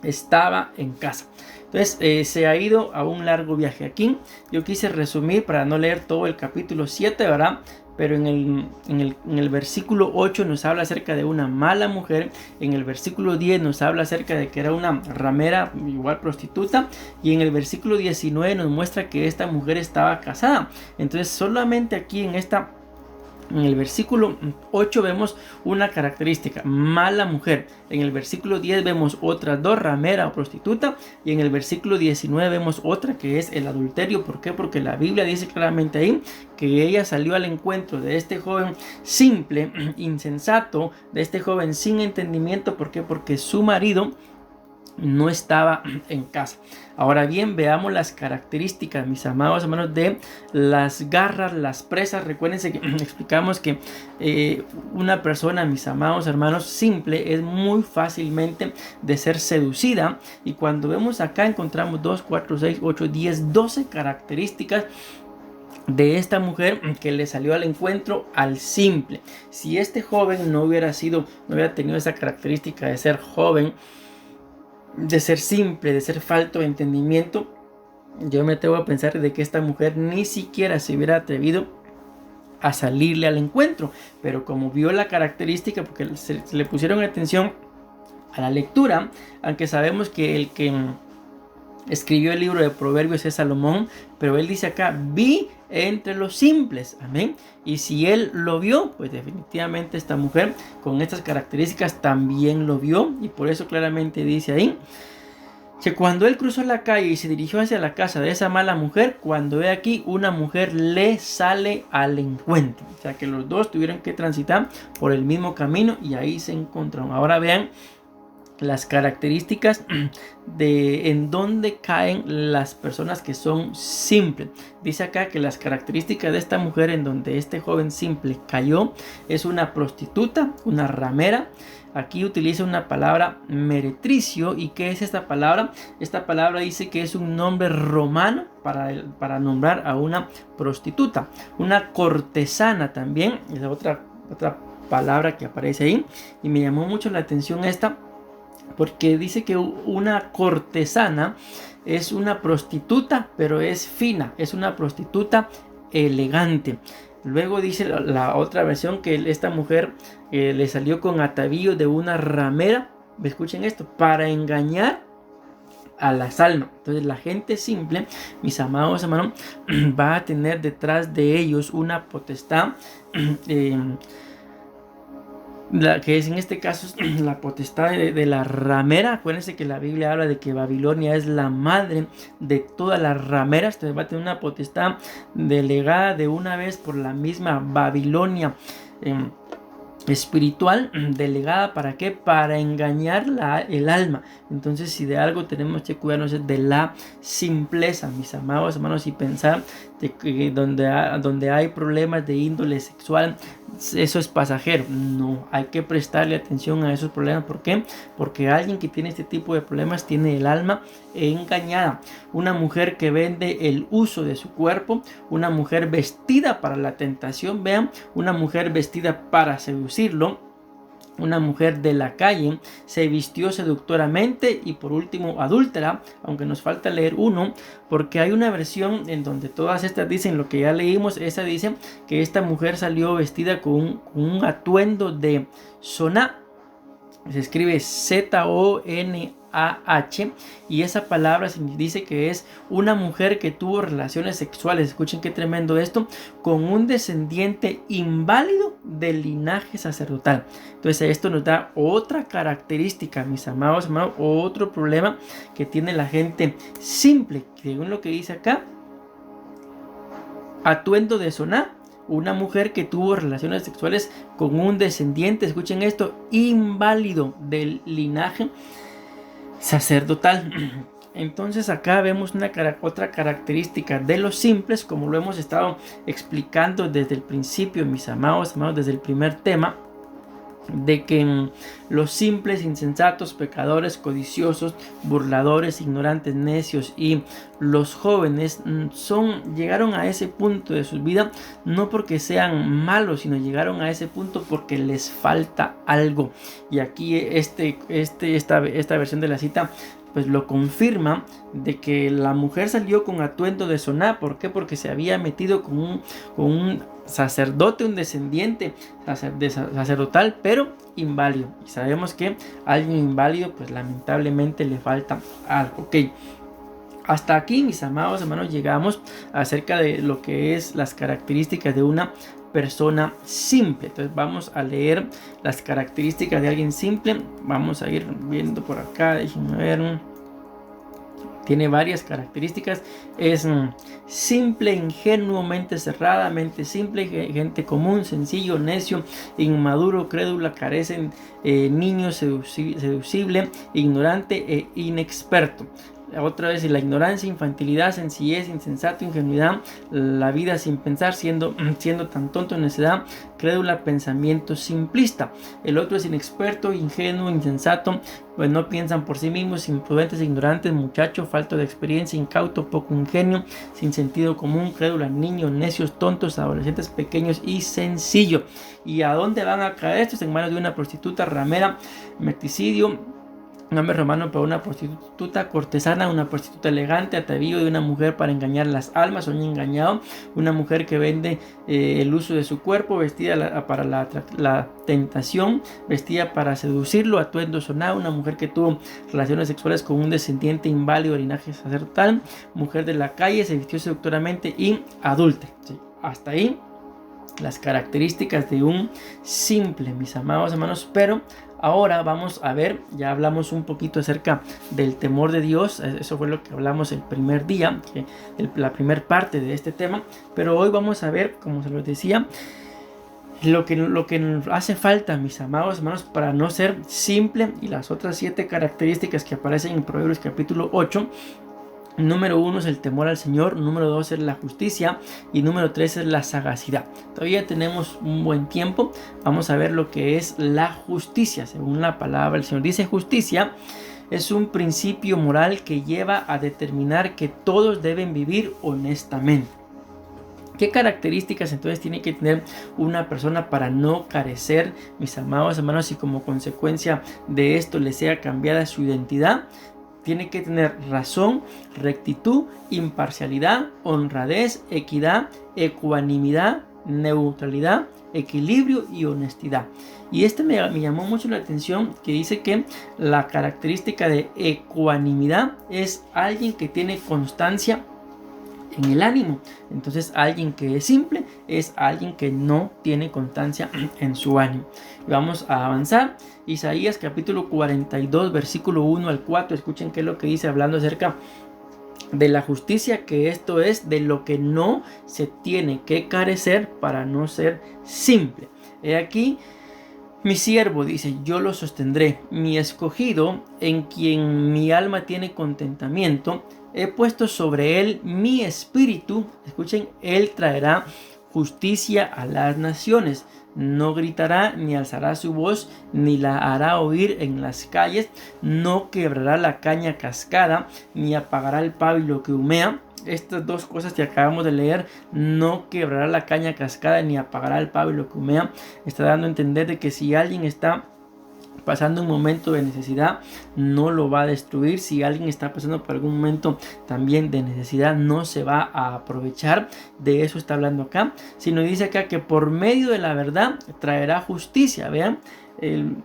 estaba en casa. Entonces se ha ido a un largo viaje. Aquí yo quise resumir para no leer todo el capítulo 7, ¿verdad? Pero en el versículo 8 nos habla acerca de una mala mujer. En el versículo 10 nos habla acerca de que era una ramera, igual prostituta. Y en el versículo 19 nos muestra que esta mujer estaba casada. Entonces solamente aquí en el versículo 8 vemos una característica, mala mujer. En el versículo 10 vemos otras dos, ramera o prostituta. Y en el versículo 19 vemos otra que es el adulterio. ¿Por qué? Porque la Biblia dice claramente ahí que ella salió al encuentro de este joven simple, insensato, de este joven sin entendimiento. ¿Por qué? Porque su marido no estaba en casa. Ahora bien, veamos las características, mis amados hermanos, de las garras, las presas. Recuérdense que explicamos que una persona, mis amados hermanos, simple es muy fácilmente de ser seducida. Y cuando vemos acá encontramos 2, 4, 6, 8, 10, 12 características de esta mujer que le salió al encuentro al simple. Si este joven no hubiera tenido esa característica de ser joven, de ser simple, de ser falto de entendimiento, yo me atrevo a pensar de que esta mujer ni siquiera se hubiera atrevido a salirle al encuentro. Pero como vio la característica, porque se le pusieron atención a la lectura, aunque sabemos que el que escribió el libro de Proverbios es Salomón, pero él dice acá, vi entre los simples, amén. Y si él lo vio, pues definitivamente esta mujer con estas características también lo vio. Y por eso claramente dice ahí que cuando él cruzó la calle y se dirigió hacia la casa de esa mala mujer, cuando ve aquí una mujer le sale al encuentro. O sea que los dos tuvieron que transitar por el mismo camino y ahí se encontraron. Ahora vean las características de en dónde caen las personas que son simples. Dice acá que las características de esta mujer en donde este joven simple cayó es una prostituta, una ramera. Aquí utiliza una palabra meretricio. ¿Y qué es esta palabra? Esta palabra dice que es un nombre romano para nombrar a una prostituta. Una cortesana también es otra palabra que aparece ahí. Y me llamó mucho la atención esta, porque dice que una cortesana es una prostituta, pero es fina, es una prostituta elegante. Luego dice la otra versión que esta mujer le salió con atavío de una ramera. Escuchen esto, para engañar a las almas. Entonces la gente simple, mis amados hermanos, va a tener detrás de ellos una potestad que es en este caso la potestad de la ramera. Acuérdense que la Biblia habla de que Babilonia es la madre de todas las rameras. Entonces va a tener una potestad delegada de una vez por la misma Babilonia espiritual, delegada ¿para qué? Para engañar el alma. Entonces si de algo tenemos que cuidarnos es de la simpleza, mis amados hermanos, y pensar de que donde hay problemas de índole sexual, eso es pasajero. No, hay que prestarle atención a esos problemas. ¿Por qué? Porque alguien que tiene este tipo de problemas tiene el alma engañada. Una mujer que vende el uso de su cuerpo, una mujer vestida para la tentación, vean, una mujer vestida para seducirlo. Una mujer de la calle se vistió seductoramente y por último adúltera, aunque nos falta leer uno, porque hay una versión en donde todas estas dicen lo que ya leímos. Esa dice que esta mujer salió vestida con un atuendo de soná. Se escribe ZONAH y esa palabra se dice que es una mujer que tuvo relaciones sexuales, escuchen qué tremendo esto, con un descendiente inválido del linaje sacerdotal. Entonces esto nos da otra característica, mis amados hermanos, otro problema que tiene la gente simple, según lo que dice acá, atuendo de soná. Una mujer que tuvo relaciones sexuales con un descendiente, escuchen esto, inválido del linaje sacerdotal. Entonces acá vemos otra característica de los simples, como lo hemos estado explicando desde el principio, mis amados hermanos, desde el primer tema. de que los simples, insensatos, pecadores, codiciosos, burladores, ignorantes, necios y los jóvenes llegaron a ese punto de su vida no porque sean malos, sino llegaron a ese punto porque les falta algo. Y aquí esta versión de la cita pues lo confirma, de que la mujer salió con atuendo de Soná. ¿Por qué? Porque se había metido con un sacerdote, un descendiente sacerdotal, pero inválido. Y sabemos que a alguien inválido pues lamentablemente le falta algo. Ok, hasta aquí, mis amados hermanos, llegamos acerca de lo que es las características de una persona simple. Entonces vamos a leer las características de alguien simple. Vamos a ir viendo por acá, déjenme ver. Tiene varias características. Es simple, ingenuo, mente cerrada, mente simple, gente común, sencillo, necio, inmaduro, crédula, carecen, niño, seducible, ignorante e inexperto. Otra vez, la ignorancia, infantilidad, sencillez, insensato, ingenuidad, la vida sin pensar, siendo tan tonto, necedad, crédula, pensamiento simplista. El otro es inexperto, ingenuo, insensato, pues no piensan por sí mismos, imprudentes, ignorantes, muchacho, falto de experiencia, incauto, poco ingenio, sin sentido común, crédula, niños, necios, tontos, adolescentes pequeños y sencillo. ¿Y a dónde van a caer estos? En manos de una prostituta, ramera, meticidio, nombre romano para una prostituta, cortesana, una prostituta elegante, atavío de una mujer para engañar las almas, sueño engañado, una mujer que vende el uso de su cuerpo, vestida para la tentación, vestida para seducirlo, atuendo sonado, una mujer que tuvo relaciones sexuales con un descendiente inválido de linaje sacerdotal, mujer de la calle, se vistió seductoramente y adúltera. Sí, hasta ahí las características de un simple, mis amados hermanos. Pero ahora vamos a ver, ya hablamos un poquito acerca del temor de Dios. Eso fue lo que hablamos el primer día, la primera parte de este tema. Pero hoy vamos a ver, como se los decía, lo que nos hace falta, mis amados hermanos, para no ser simple, y las otras 7 características que aparecen en Proverbios capítulo 8. Número 1 es el temor al Señor, número 2 es la justicia y número 3 es la sagacidad. Todavía tenemos un buen tiempo. Vamos a ver lo que es la justicia. Según la palabra del Señor, dice: justicia es un principio moral que lleva a determinar que todos deben vivir honestamente. ¿Qué características entonces tiene que tener una persona para no carecer, mis amados hermanos, y como consecuencia de esto le sea cambiada su identidad? Tiene que tener razón, rectitud, imparcialidad, honradez, equidad, ecuanimidad, neutralidad, equilibrio y honestidad. Y me llamó mucho la atención, que dice que la característica de ecuanimidad es alguien que tiene constancia en el ánimo. Entonces, alguien que es simple es alguien que no tiene constancia en su ánimo. Vamos a avanzar. Isaías capítulo 42 versículo 1 al 4. Escuchen qué es lo que dice, hablando acerca de la justicia, que esto es de lo que no se tiene que carecer para no ser simple. He aquí: mi siervo, dice, yo lo sostendré, mi escogido, en quien mi alma tiene contentamiento. He puesto sobre él mi espíritu. Escuchen, él traerá justicia a las naciones. No gritará, ni alzará su voz, ni la hará oír en las calles. No quebrará la caña cascada, ni apagará el pábilo que humea. Estas dos cosas que acabamos de leer, no quebrará la caña cascada, ni apagará el pábilo que humea, está dando a entender de que si alguien está pasando un momento de necesidad, no lo va a destruir. Si alguien está pasando por algún momento también de necesidad, no se va a aprovechar. De eso está hablando acá, sino dice acá que por medio de la verdad traerá justicia. Vean, el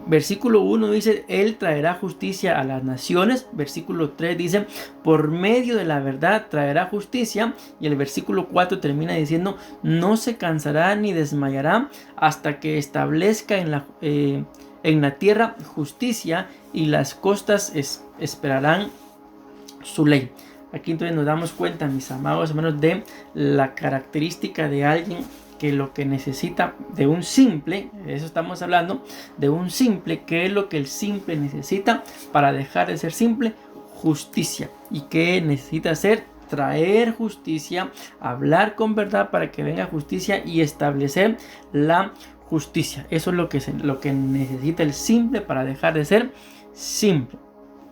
versículo 1 dice: él traerá justicia a las naciones. Versículo 3 dice: por medio de la verdad traerá justicia. Y el versículo 4 termina diciendo: no se cansará ni desmayará hasta que establezca en la tierra justicia, y las costas esperarán su ley. Aquí entonces nos damos cuenta, mis amados hermanos, de la característica de alguien que lo que necesita, de un simple, de eso estamos hablando, de un simple. ¿Qué es lo que el simple necesita para dejar de ser simple? Justicia. ¿Y qué necesita hacer? Traer justicia, hablar con verdad para que venga justicia y establecer la justicia. Eso es lo que necesita el simple para dejar de ser simple.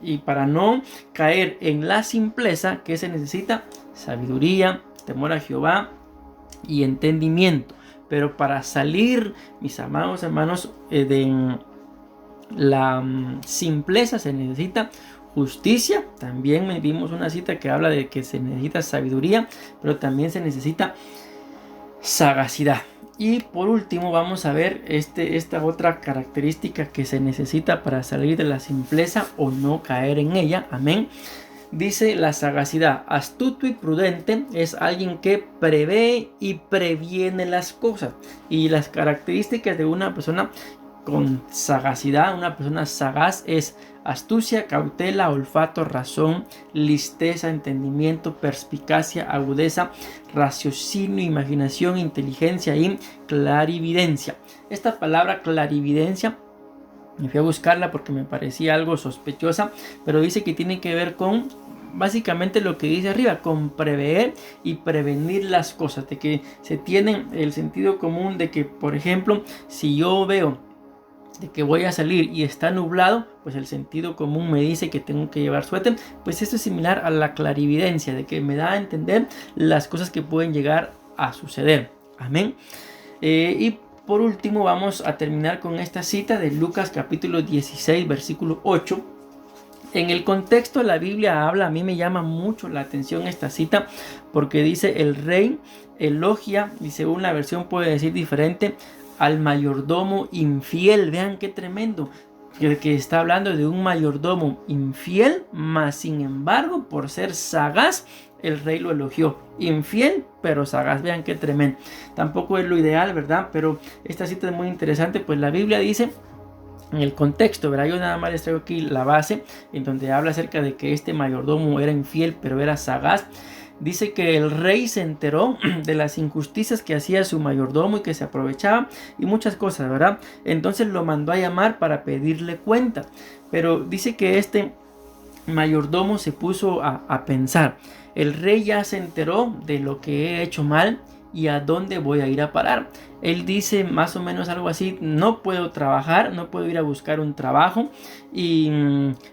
Y para no caer en la simpleza, ¿qué se necesita? Sabiduría, temor a Jehová y entendimiento. Pero para salir, mis amados hermanos, de la simpleza se necesita justicia. También vimos una cita que habla de que se necesita sabiduría, pero también se necesita sagacidad. Y por último vamos a ver esta otra característica que se necesita para salir de la simpleza o no caer en ella. Amén. Dice la sagacidad: astuto y prudente es alguien que prevé y previene las cosas. Y las características de una persona con sagacidad, una persona sagaz, es astucia, cautela, olfato, razón, listeza, entendimiento, perspicacia, agudeza, raciocinio, imaginación, inteligencia y clarividencia. Esta palabra clarividencia me fui a buscarla porque me parecía algo sospechosa, pero dice que tiene que ver con básicamente lo que dice arriba, con prever y prevenir las cosas, de que se tiene el sentido común de que, por ejemplo, si yo veo de que voy a salir y está nublado, pues el sentido común me dice que tengo que llevar suéter. Pues esto es similar a la clarividencia, de que me da a entender las cosas que pueden llegar a suceder. Amén. Y por último vamos a terminar con esta cita de Lucas capítulo 16 versículo 8. En el contexto de la Biblia habla, a mí me llama mucho la atención esta cita, porque dice: el rey elogia, y según la versión puede decir diferente, al mayordomo infiel. Vean qué tremendo, que está hablando de un mayordomo infiel, mas sin embargo, por ser sagaz, el rey lo elogió. Infiel, pero sagaz. Vean qué tremendo. Tampoco es lo ideal, ¿verdad? Pero esta cita es muy interesante, pues la Biblia dice, en el contexto, ¿verdad? Yo nada más les traigo aquí la base, en donde habla acerca de que este mayordomo era infiel, pero era sagaz. Dice que el rey se enteró de las injusticias que hacía su mayordomo y que se aprovechaba y muchas cosas, ¿verdad? Entonces lo mandó a llamar para pedirle cuenta. Pero dice que este mayordomo se puso a pensar: el rey ya se enteró de lo que he hecho mal y a dónde voy a ir a parar. Él dice más o menos algo así: no puedo trabajar, no puedo ir a buscar un trabajo, y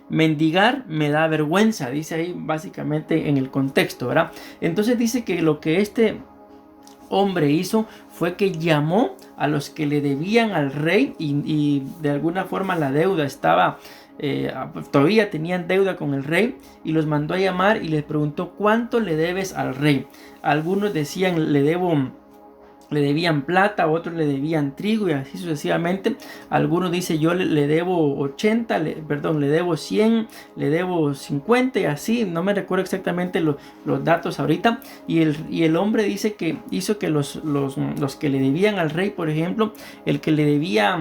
mendigar me da vergüenza. Dice ahí básicamente en el contexto, ¿verdad? Entonces dice que lo que este hombre hizo fue que llamó a los que le debían al rey y de alguna forma la deuda estaba... todavía tenían deuda con el rey, y los mandó a llamar y les preguntó: ¿cuánto le debes al rey? Algunos decían: le debían plata, otros le debían trigo, y así sucesivamente. Algunos dicen: yo le debo 80, le debo 100, le debo 50, y así. No me recuerdo exactamente los datos ahorita. Y el hombre dice que hizo que los que le debían al rey, por ejemplo, el que le debía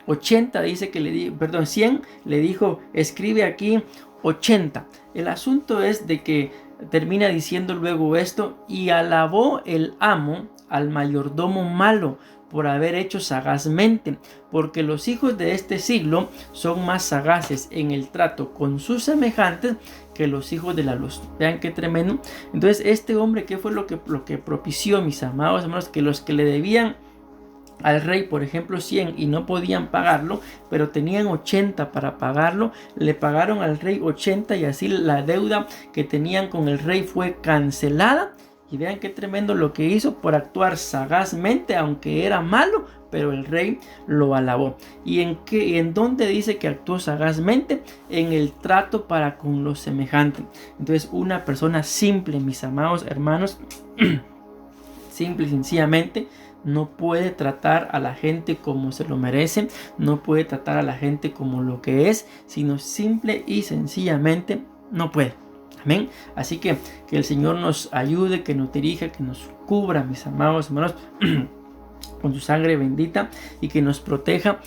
80, dice que 100, le dijo: escribe aquí 80. El asunto es de que termina diciendo luego esto: y alabó el amo al mayordomo malo por haber hecho sagazmente, porque los hijos de este siglo son más sagaces en el trato con sus semejantes que los hijos de la luz. Vean qué tremendo. Entonces este hombre, ¿qué fue lo que propició, mis amados hermanos? Que los que le debían al rey, por ejemplo, 100 y no podían pagarlo, pero tenían 80 para pagarlo, le pagaron al rey 80, y así la deuda que tenían con el rey fue cancelada. Y vean qué tremendo lo que hizo por actuar sagazmente, aunque era malo, pero el rey lo alabó. ¿Y en dónde dice que actuó sagazmente? En el trato para con los semejantes. Entonces, una persona simple, mis amados hermanos, simple y sencillamente, no puede tratar a la gente como se lo merece, no puede tratar a la gente como lo que es, sino simple y sencillamente no puede. Amén. Así que el Señor nos ayude, que nos dirija, que nos cubra, mis amados hermanos, con su sangre bendita, y que nos proteja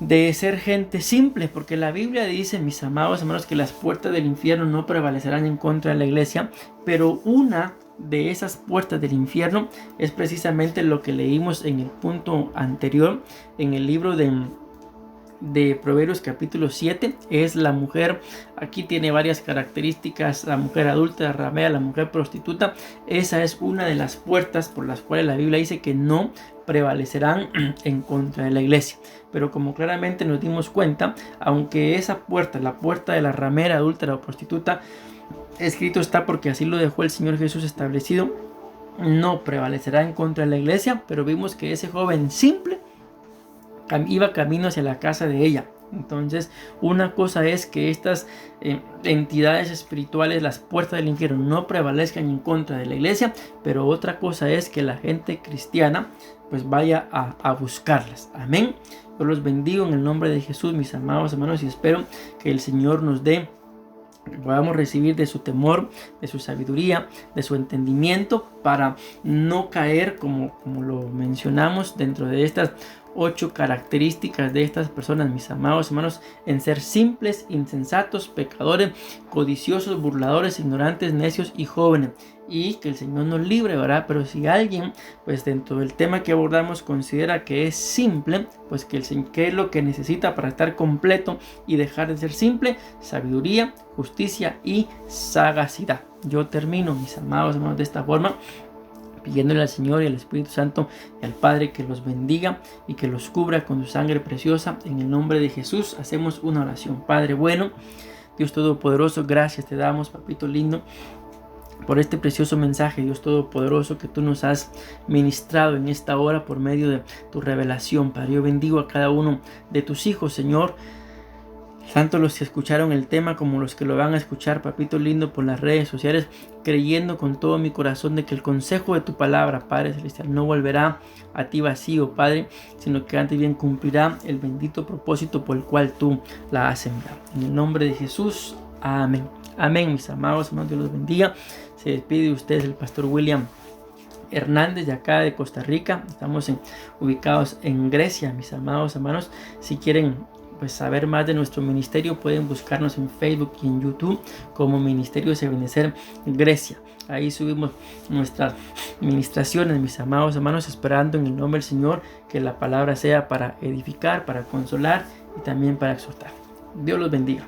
de ser gente simple, porque la Biblia dice, mis amados hermanos, que las puertas del infierno no prevalecerán en contra de la iglesia. Pero una de esas puertas del infierno es precisamente lo que leímos en el punto anterior, en el libro de Proverbios capítulo 7, es la mujer. Aquí tiene varias características: la mujer adulta, ramera, la mujer prostituta. Esa es una de las puertas por las cuales la Biblia dice que no prevalecerán en contra de la iglesia. Pero como claramente nos dimos cuenta, aunque esa puerta, la puerta de la ramera, adúltera o prostituta, escrito está porque así lo dejó el Señor Jesús establecido, no prevalecerá en contra de la iglesia. Pero vimos que ese joven simple iba camino hacia la casa de ella. Entonces, una cosa es que estas entidades espirituales, las puertas del infierno, no prevalezcan en contra de la iglesia, pero otra cosa es que la gente cristiana pues vaya a buscarlas. Amén. Yo los bendigo en el nombre de Jesús, mis amados hermanos, y espero que el Señor nos dé, podamos recibir de su temor, de su sabiduría, de su entendimiento, para no caer, como lo mencionamos dentro de estas 8 características de estas personas, mis amados hermanos, en ser simples, insensatos, pecadores, codiciosos, burladores, ignorantes, necios y jóvenes. Y que el Señor nos libre, ¿verdad? Pero si alguien, pues dentro del tema que abordamos, considera que es simple, pues que ¿qué es lo que necesita para estar completo y dejar de ser simple? Sabiduría, justicia y sagacidad. Yo termino, mis amados hermanos, de esta forma, pidiéndole al Señor y al Espíritu Santo y al Padre que los bendiga y que los cubra con su sangre preciosa. En el nombre de Jesús hacemos una oración. Padre bueno, Dios Todopoderoso, gracias te damos, papito lindo, por este precioso mensaje, Dios Todopoderoso, que tú nos has ministrado en esta hora por medio de tu revelación. Padre, yo bendigo a cada uno de tus hijos, Señor, tanto los que escucharon el tema como los que lo van a escuchar, papito lindo, por las redes sociales, creyendo con todo mi corazón de que el consejo de tu palabra, Padre Celestial, no volverá a ti vacío, Padre, sino que antes bien cumplirá el bendito propósito por el cual tú la has sembrado. En el nombre de Jesús, amén. Amén, mis amados hermanos, Dios los bendiga. Se despide de ustedes el pastor William Hernández, de acá de Costa Rica. Estamos ubicados en Grecia, mis amados hermanos. Si quieren pues saber más de nuestro ministerio, pueden buscarnos en Facebook y en YouTube como Ministerio Ebenecer Grecia. Ahí subimos nuestras ministraciones, mis amados hermanos, esperando en el nombre del Señor que la palabra sea para edificar, para consolar y también para exhortar. Dios los bendiga.